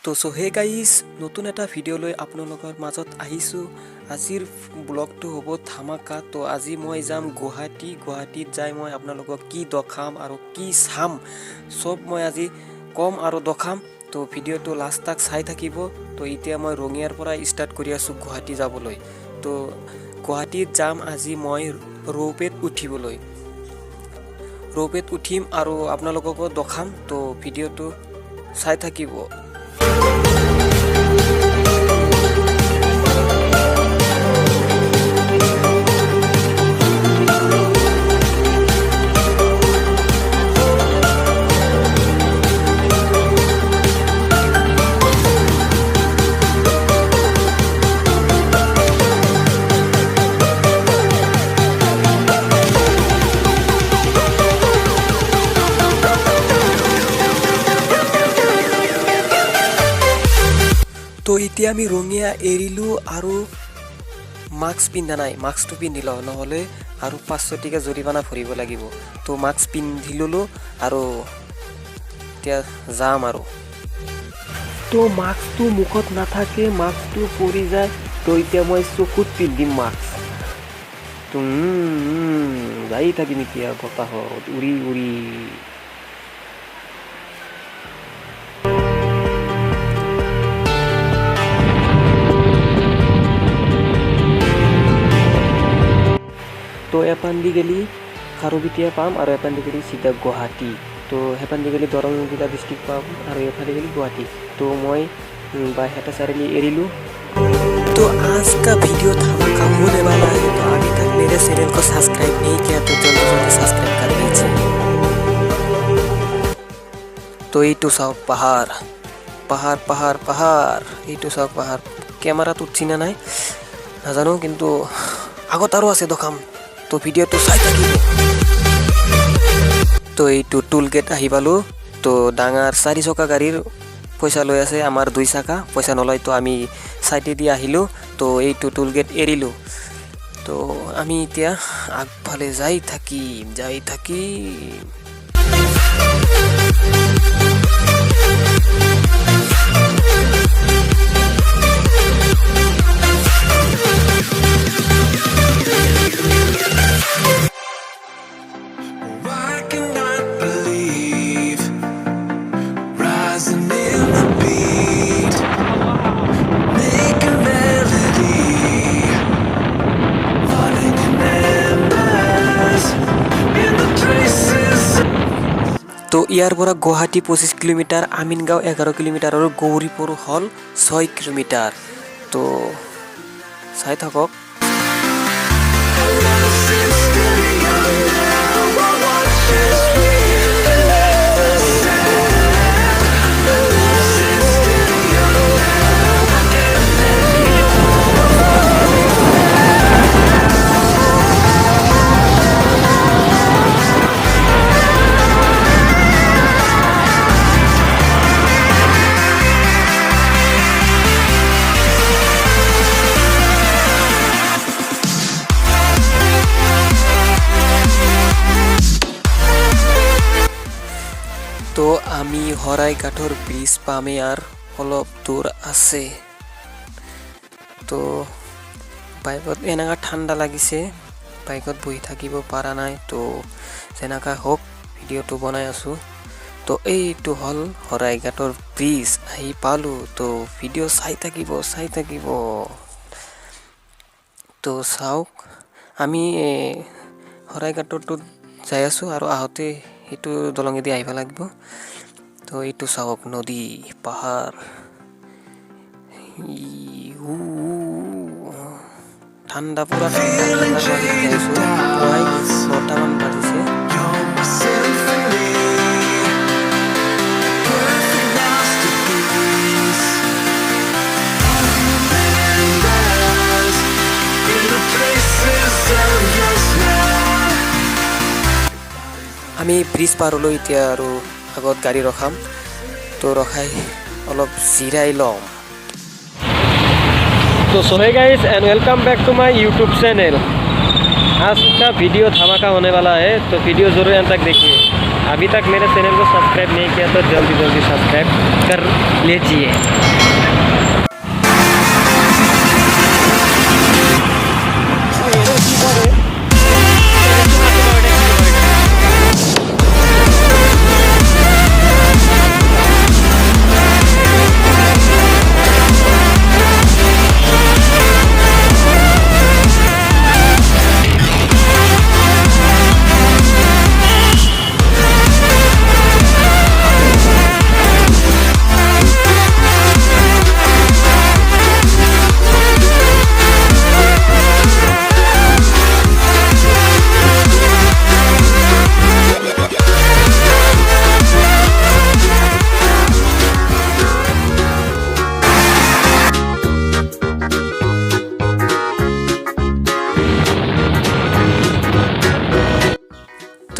তো so hey guys নতুন এটা ভিডিঅ' লৈ আপোনালোকৰ মাজত আহিছোঁ। আজিৰ ব্লগটো হ'ব ধামাকা। তো আজি মই যাম গুৱাহাটীত যাই মই আপোনালোকক কি দেখাম আৰু কি চাম চব মই আজি কম আৰু দেখাম। তো ভিডিঅ'টো লাষ্ট তাক চাই থাকিব। তো এতিয়া মই ৰঙিয়াৰ পৰা ষ্টাৰ্ট কৰি আছোঁ গুৱাহাটী যাবলৈ। তো গুৱাহাটীত যাম আজি মই ৰৌপেত উঠিবলৈ। ৰৌপেত উঠিম আৰু আপোনালোককো দেখাম। তো ভিডিঅ'টো চাই থাকিব। তো এতিয়া আমি ৰঙিয়া এৰিলোঁ আৰু মাস্ক পিন্ধা নাই, মাস্কটো পিন্ধি লওঁ নহ'লে আৰু 500 টকা জৰিমনা ভৰিব লাগিব। তো মাস্ক পিন্ধি ল'লোঁ আৰু এতিয়া যাম আৰু। তো মাস্কটো মুখত নাথাকে, মাস্কটো পৰি যায়। তো এতিয়া মই চকুত পিন্ধিম মাস্ক। তো যাই থাকিম এতিয়া বতাহত উৰি উৰি। তো এপান্দি গেলি খাৰুপিটিয়া পাম আৰু এপান্দি গেলি চিধা গুৱাহাটী। তো সেপান্দি গেলি দৰং জিলা ডিষ্ট্ৰিক্ট পাম আৰু এফালে গেলি गुवाहाटी। तो मैं बाहेटा सारेली एरिलू। तो आज का वीडियो धमाका होने वाला है। तो अभी तक मेरे चैनल को सब्सक्राइब नहीं किया तो जल्दी जल्दी सब्सक्राइब कर दीजिए। तो এইটো চাওক পাহাৰ পাহাৰ পাহাৰ পাহাৰ, এইটো চাওক পাহাৰ। কেমেৰাত উঠছি না নাই নাজানো, কিন্তু আগত আৰু আছে দেখাম। তো ভিডিঅ'টো চাই থাকিব। তো এইটো টুল গেট আহি পালোঁ। তো ডাঙৰ 4 চকা গাড়ীৰ পইচা লৈ আছে, আমাৰ 2 চকা পইচা নলয়। তো আমি চাইডেদি আহিলোঁ। তো এইটো টুল গেট এৰিলোঁ। তো আমি এতিয়া আগফালে যাই থাকিম। তো ইয়াৰ পৰা গুৱাহাটী 25 কিলোমিটাৰ, আমিনগাঁও 11 কিলোমিটাৰ আৰু গৌৰীপুৰ হ'ল 6 কিলোমিটাৰ। তো চাই থাকক। তো আমি শৰাইঘাটৰ ব্ৰিজ পামে আৰু অলপ দূৰ আছে। তো বাইকত এনেকুৱা ঠাণ্ডা লাগিছে, বাইকত বহি থাকিব পৰা নাই। তো যেনেকুৱা হওক ভিডিঅ'টো বনাই আছোঁ। তো এইটো হ'ল শৰাইঘাটৰ ব্ৰিজ, আহি পালোঁ। তো ভিডিঅ' চাই থাকিব। তো চাওক আমি শৰাইঘাটতো যাই আছোঁ আৰু আহোঁতে এইটো দলঙেদি আহিব লাগিব। তো এইটো চাওক নদী পাহাৰ, ঠাণ্ডা পুৰা ঠাণ্ডা যাইছোঁ। প্ৰায় 9টামান বাজিছে। আমি ব্ৰিজ পাৰ হ'লোঁ এতিয়া আৰু আগত গাড়ী ৰখাম। তো ৰখাই অলপ জিৰাই ল'ম। तो so hey guys and welcome back to my YouTube channel. आज का वीडियो धमाका होने वाला है, तो वीडियो जरूर अंत तक देखिए। अभी तक मेरे चैनल को सब्सक्राइब नहीं किया तो जल्दी जल्दी सब्सक्राइब कर लीजिए।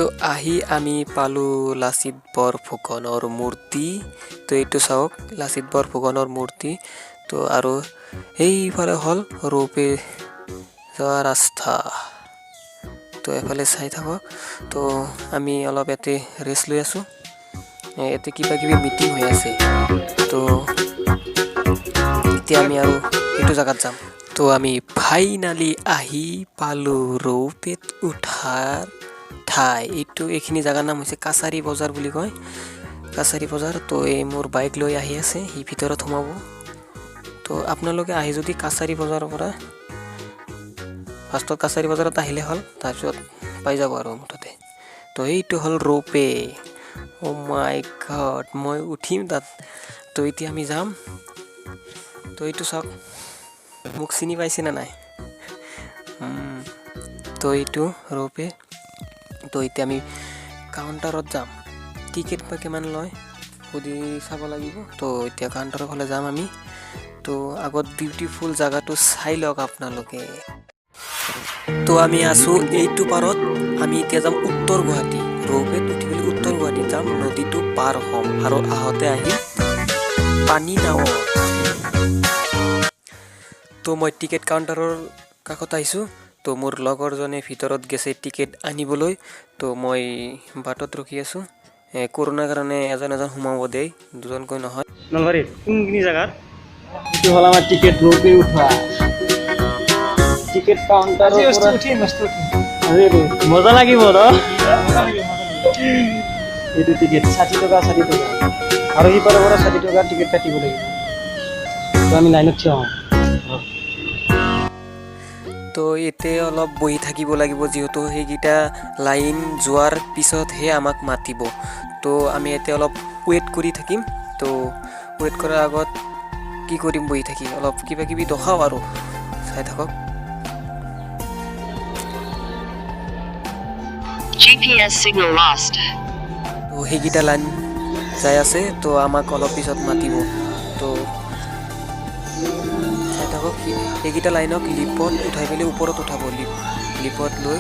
তো আহি আমি পালোঁ লাচিত বৰফুকনৰ মূৰ্তি। তো এইটো চাওক লাচিত বৰফুকনৰ মূৰ্তি। তো আৰু এইফালে হ'ল ৰোপৱে যোৱা ৰাস্তা। তো এফালে চাই থাকক। তো আমি অলপ ইয়াতে ৰেষ্ট লৈ আছোঁ। ইয়াতে কিবা কিবি মিটিং হৈ আছে। তো এতিয়া আমি আৰু এইটো জেগাত যাম। তো আমি ফাইনালি আহি পালোঁ ৰোপৱেত উঠাৰ ঠাই। এইখিনি জেগাৰ নাম হৈছে কাছাৰী বজাৰ বুলি কয়, কাছাৰী বজাৰ। তো এই মোৰ বাইক লৈ আহি আছে, সি ভিতৰত সোমাব। তো আপোনালোকে আহি যদি কাছাৰী বজাৰৰ পৰা ফাৰ্ষ্টত কাছাৰী বজাৰত আহিলে হ'ল, তাৰপিছত পাই যাব আৰু মুঠতে। তো এইটো হ'ল ৰোপৱে। অ' মাই গড, মই উঠিম তাত। তো এতিয়া আমি যাম। তো এইটো চাওক, মোক চিনি পাইছেনে নাই? তো এইটো ৰোপৱে। তো এতিয়া আমি কাউণ্টাৰত যাম। টিকেট বা কিমান লয় সুধি চাব লাগিব। তো এতিয়া কাউণ্টাৰৰ ফালে যাম আমি। তো আগত বিউটিফুল জেগাটো চাই লওক আপোনালোকে। তো আমি আছোঁ এইটো পাৰত। আমি এতিয়া যাম উত্তৰ গুৱাহাটী। ৰোপৱেত উঠি পেলাই উত্তৰ গুৱাহাটীত যাম, নদীটো পাৰ হ'ম আৰু আহোঁতে আহিম পানী নাৱত। তো মই টিকেট কাউণ্টাৰৰ কাষত আহিছোঁ। তো মোৰ লগৰজনে ভিতৰত গৈছে টিকেট আনিবলৈ। তো মই বাটত ৰখি আছোঁ। কৰোণাৰ কাৰণে এজন সোমাব দেই, দুজনকৈ নহয়। নলবাৰীত কোনখিনি জেগাত? এইটো হ'ল আমাৰ টিকেট ৰোপৱে উঠোৱা টিকেট কাউণ্টাৰৰ পৰা মজা লাগিব ন? এইটো টিকেট 60 টকা আৰু সিপাৰৰ পৰা 60 টকাৰ টিকেট কাটিব লাগিব। তো আমি লাইনত থিয় হওঁ। তো ইয়াতে অলপ বহি থাকিব লাগিব, যিহেতু সেইকেইটা লাইন যোৱাৰ পিছতহে আমাক মাতিব। তো আমি ইয়াতে অলপ ৱেইট কৰি থাকিম। তো ৱেইট কৰাৰ আগত কি কৰিম, বহি থাকি অলপ কিবা কিবি দেখাওঁ আৰু চাই থাকক। GPS signal lost. তো সেইকেইটা লাইন যাই আছে। তো আমাক অলপ পিছত মাতিব। তো চাই থাকক, সেইকেইটা লাইনক লিফ্টত উঠাই পেলাই ওপৰত উঠাব। লিফ্টত লৈ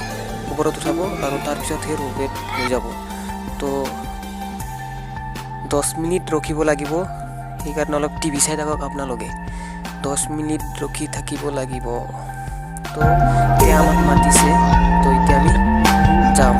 ওপৰত উঠাব আৰু তাৰপিছত সেই ৰোপৱেত লৈ যাব। তো 10 মিনিট ৰখিব লাগিব। সেইকাৰণে অলপ টিভি চাই থাকক আপোনালোকে। 10 মিনিট ৰখি থাকিব লাগিব। তো এতিয়া আমাক মাতিছে। তো এতিয়া আমি যাম।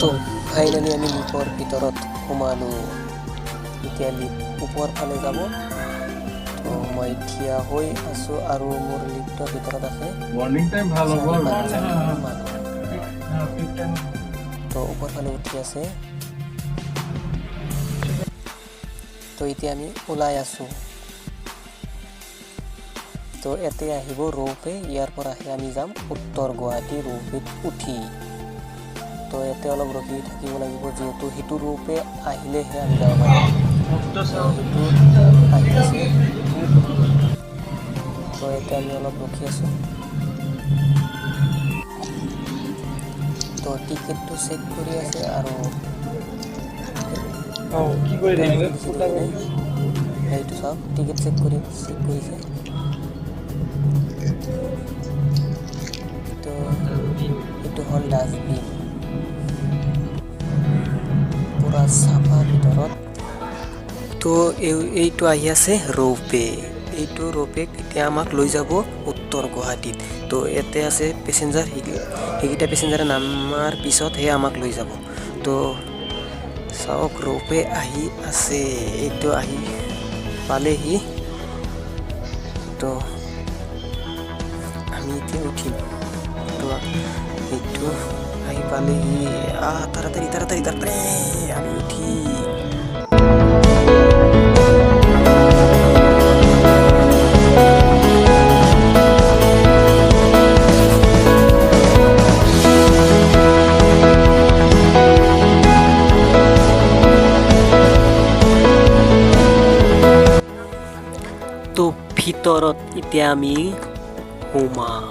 তো ফাইনেলি আমি লিফ্টৰ ভিতৰত সোমালোঁ। এতিয়া লিফ্ট ওপৰ ফালে যাব। তো মই থিয় হৈ আছোঁ আৰু মোৰ লিফ্টৰ ভিতৰত আছে মৰ্নিং টাইম ভাল হ'ব। তো ওপৰ ফালে উঠি আছে। তো এতিয়া আমি ওলাই আছোঁ। তো ইয়াতে আহিব ৰোপৱে। ইয়াৰ পৰা আহি আমি যাম উত্তৰ গুৱাহাটী ৰোপৱেত উঠি। তো ইয়াতে অলপ ৰখি থাকিব লাগিব, যিহেতু সেইটো ৰোপৱে আহিলেহে আমি যাব পাৰিম। সেইটো আহি আছে। তো ইয়াতে আমি অলপ ৰখি আছোঁ। তো টিকেটটো চেক কৰি আছে আৰু কি কৰি সেইটো চাওক, টিকেট চেক কৰিছে। এইটো হ'ল ডাষ্টবিন পুৰা চাফা ভিতৰত তো এইটো আহি আছে ৰোপে এইটো ৰোপে এতিয়া আমাক লৈ যাব উত্তৰ গুৱাহাটীত তো ইয়াতে আছে পেচেঞ্জাৰ সেইকেইটা পেচেঞ্জাৰে নামাৰ পিছতহে আমাক লৈ যাব তো চাওক ৰোপে আহি আছে এইটো আহি পালেহি তো আমি এতিয়া উঠিম তো এইটো আহি পালেহি তাড়াতাড়ি তাড়াতাড়ি তাড়াতাড়ি আমি উঠি তো ভিতৰত এতিয়া আমি সোমাম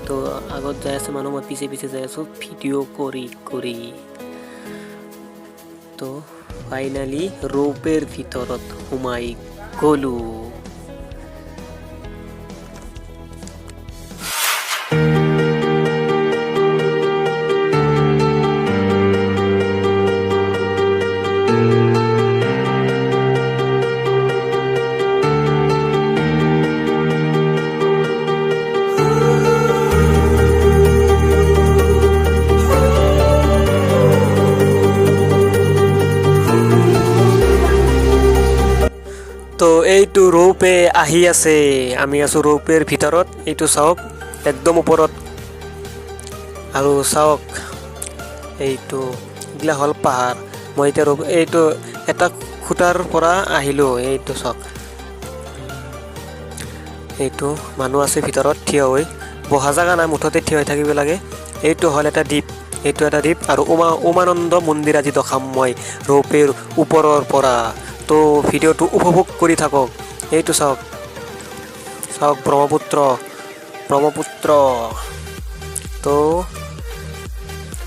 তো আগত যাই আছে মানুহ মই পিছে পিছে যাই আছোঁ ভিডিঅ' কৰি তো ফাইনেলি ৰোপেৰ ভিতৰত সোমাই গ'লোঁ তো এইটো ৰোপে আহি আছে আমি আছোঁ ৰোপেৰ ভিতৰত এইটো চাওক একদম ওপৰত আৰু চাওক এইটো এইগিলা হ'ল পাহাৰ মই এতিয়া এইটো এটা খুটাৰ পৰা আহিলোঁ এইটো চাওক এইটো মানুহ আছে ভিতৰত থিয় হৈ বহা জাগা নাই মুঠতে থিয় হৈ থাকিব লাগে এইটো হ'ল এটা দ্বীপ এইটো এটা দ্বীপ আৰু উমানন্দ মন্দিৰ আজি দেখাম মই ৰোপেৰ ওপৰৰ পৰা তো ভিডিঅ'টো উপভোগ কৰি থাকক এইটো চাওক ব্ৰহ্মপুত্ৰ তো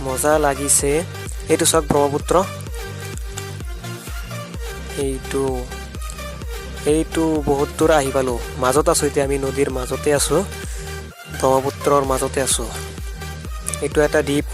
মজা লাগিছে এইটো চাওক ব্ৰহ্মপুত্ৰ এইটো বহুত দূৰ আহি পালোঁ মাজত আছোঁ এতিয়া আমি নদীৰ মাজতে আছোঁ ব্ৰহ্মপুত্ৰৰ মাজতে আছোঁ এইটো এটা দ্বীপ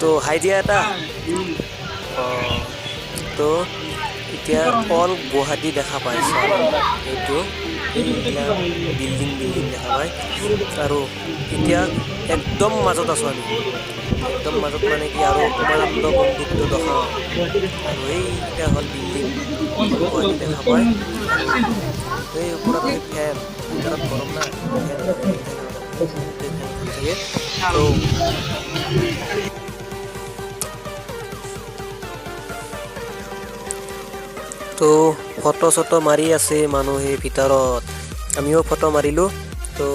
তো হাই দিয়া এটা তো এতিয়া অল গুৱাহাটী দেখা পাইছোঁ এইটো বিল্ডিং দেখা পায় আৰু এতিয়া একদম মাজত আছোঁ আমি একদম মাজত মানে কি আৰু উমানন্দ মন্দিৰটো দেখাওঁ আৰু এইকেইটা হ'ল বিল্ডিং গুৱাহাটী দেখা পায় এই ওপৰত ফেন ভিতৰত গৰম না তো তো ফটো চটো মাৰি আছে মানুহে ভিতৰত আমিও ফটো মাৰিলোঁ তো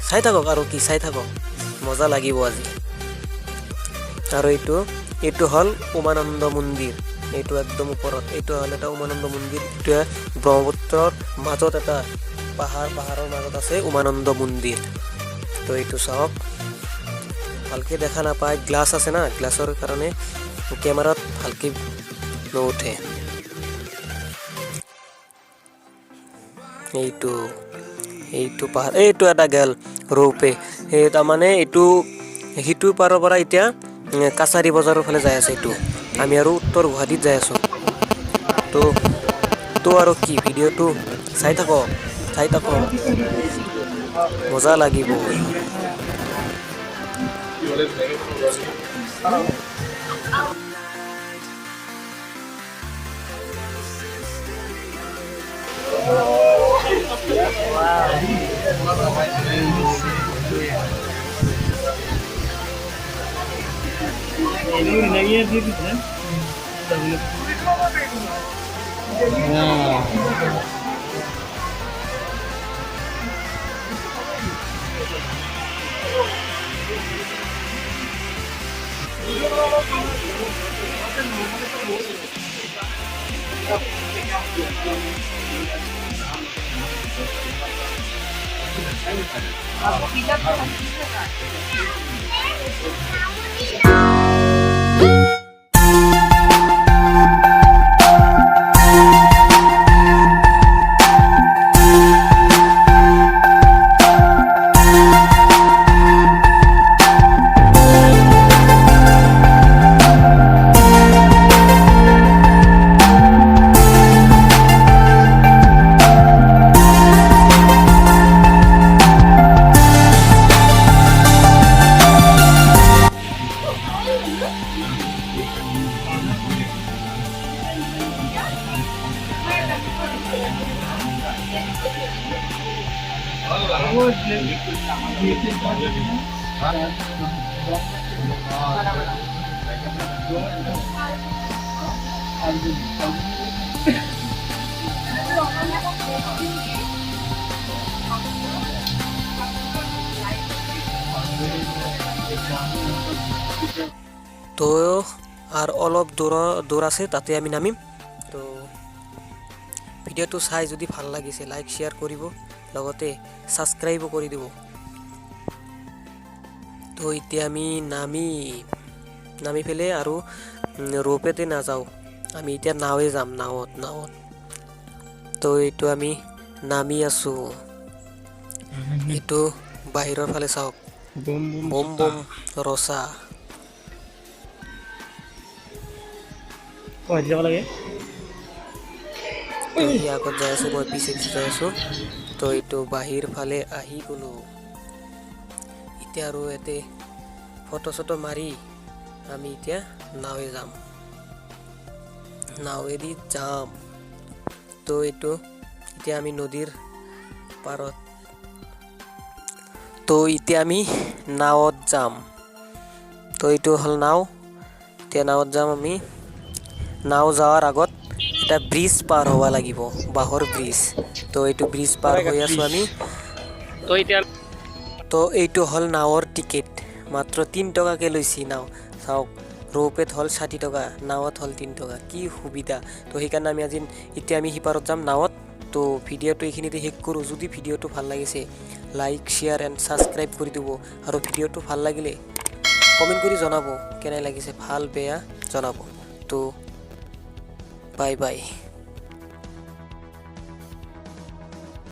চাই থাকক আৰু কি চাই থাকক মজা লাগিব আজি আৰু এইটো হ'ল উমানন্দ মন্দিৰ এইটো একদম ওপৰত এইটো হ'ল এটা উমানন্দ মন্দিৰ এইটো ব্ৰহ্মপুত্ৰৰ মাজত এটা পাহাৰৰ মাজত আছে উমানন্দ মন্দিৰ তো এইটো চাওক ভালকৈ দেখা নাপায় গ্লাছ আছে না গ্লাছৰ কাৰণে কেমেৰাত ভালকৈ নুঠে এইটো পাহাৰ এইটো এটা গেল ৰোপে এই তাৰমানে এইটো সিটো পাৰৰ পৰা এতিয়া কাছাৰী বজাৰৰ ফালে যাই আছে এইটো আমি আৰু উত্তৰ গুৱাহাটীত যাই আছোঁ তো আৰু কি ভিডিঅ'টো চাই থাকক মজা লাগিব তো আৰ অলপ দূৰ আছে তাতে আমি নামিম। তো ভিডিঅ'টো চাই যদি ভাল লাগিছে লাইক শ্বেয়াৰ কৰিব, লগতে ছাবস্ক্ৰাইবো কৰি দিব। তো এতিয়া আমি নামি পেলাই আৰু ৰোপেতে নাযাওঁ, আমি এতিয়া নাৱে যাম, নাৱত। তো এইটো আমি নামি আছোঁ, এইটো বাহিৰৰ ফালে চাওক, বম বম ৰচা। যাব লাগে। তো সি আগত যাই আছে, মই পিছে যাই আছোঁ। তো এইটো বাহিৰ ফালে আহি গ'লোঁ। এতিয়া আৰু ইয়াতে ফটো চটো মাৰি আমি এতিয়া নাৱে যাম, নাৱেদি যাম। তো এইটো এতিয়া আমি নদীৰ পাৰত, তো এতিয়া আমি নাৱত যাম। তো এইটো হ'ল নাও, এতিয়া নাৱত যাম আমি। নাও যোৱাৰ আগত এটা ব্ৰিজ পাৰ হ'ব লাগিব, বাঁহৰ ব্ৰিজ। তো এইটো ব্ৰিজ পাৰ হৈ আছোঁ আমি। তো এইটো হ'ল নাৱৰ টিকেট, মাত্ৰ 3 টকাকৈ লৈছি নাও। চাওক, ৰোপেত হ'ল 60 টকা, নাৱত হ'ল 3 টকা, কি সুবিধা। তো সেইকাৰণে আমি এতিয়া আমি সিপাৰত যাম নাৱত। তো ভিডিঅ'টো এইখিনিতে শেষ কৰোঁ। যদি ভিডিঅ'টো ভাল লাগিছে লাইক শ্বেয়াৰ এণ্ড ছাবস্ক্ৰাইব কৰি দিব, আৰু ভিডিঅ'টো ভাল লাগিলে কমেণ্ট কৰি জনাব কেনে লাগিছে, ভাল বেয়া জনাব। তো বাই বাই।